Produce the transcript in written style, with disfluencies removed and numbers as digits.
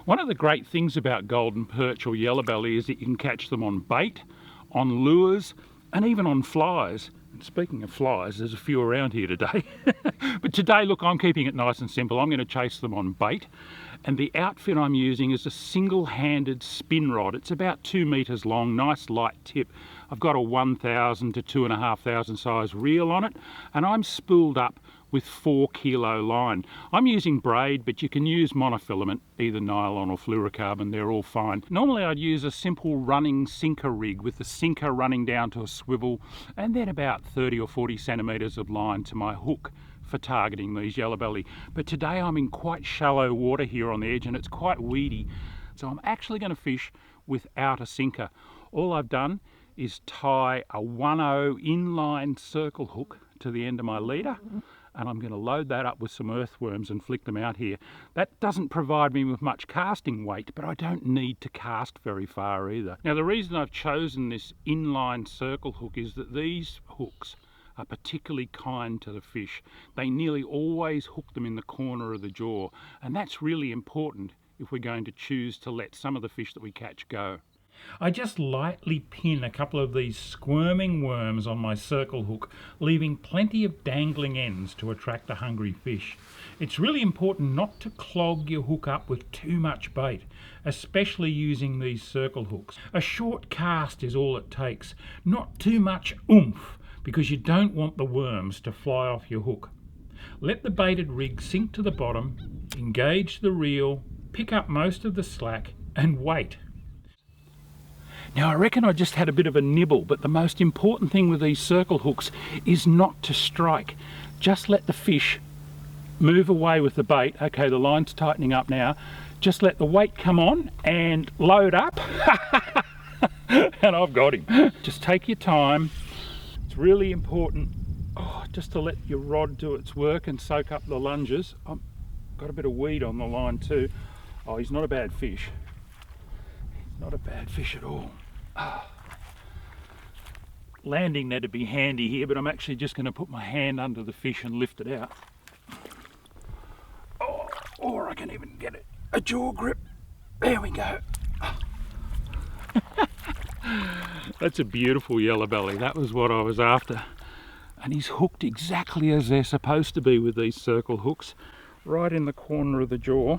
One of the great things about golden perch or yellowbelly is that you can catch them on bait, on lures, and even on flies. And speaking of flies, there's a few around here today. But today, look, I'm keeping it nice and simple. I'm going to chase them on bait. And the outfit I'm using is a single-handed spin rod. It's about 2 meters long, nice light tip. I've got a 1,000 to 2,500 size reel on it, and I'm spooled up with 4 kilo line. I'm using braid, but you can use monofilament, either nylon or fluorocarbon, they're all fine. Normally I'd use a simple running sinker rig with the sinker running down to a swivel and then about 30 or 40 centimeters of line to my hook for targeting these yellowbelly. But today I'm in quite shallow water here on the edge and it's quite weedy, so I'm actually going to fish without a sinker. All I've done is tie a 1/0 inline circle hook to the end of my leader, and I'm going to load that up with some earthworms and flick them out here. That doesn't provide me with much casting weight, but I don't need to cast very far either. Now the reason I've chosen this inline circle hook is that these hooks are particularly kind to the fish. They nearly always hook them in the corner of the jaw, and that's really important if we're going to choose to let some of the fish that we catch go. I just lightly pin a couple of these squirming worms on my circle hook, leaving plenty of dangling ends to attract a hungry fish. It's really important not to clog your hook up with too much bait, especially using these circle hooks. A short cast is all it takes, not too much oomph, because you don't want the worms to fly off your hook. Let the baited rig sink to the bottom, engage the reel, pick up most of the slack, and wait. Now I reckon I just had a bit of a nibble, but the most important thing with these circle hooks is not to strike. Just let the fish move away with the bait. Okay, the line's tightening up now. Just let the weight come on and load up. And I've got him. Just take your time. It's really important just to let your rod do its work and soak up the lunges. I've got a bit of weed on the line too. Oh, he's not a bad fish. Not a bad fish at all. Landing net would be handy here, but I'm actually just going to put my hand under the fish and lift it out. Oh, or I can even get it a jaw grip. There we go. That's a beautiful yellowbelly. That was what I was after. And he's hooked exactly as they're supposed to be with these circle hooks, right in the corner of the jaw.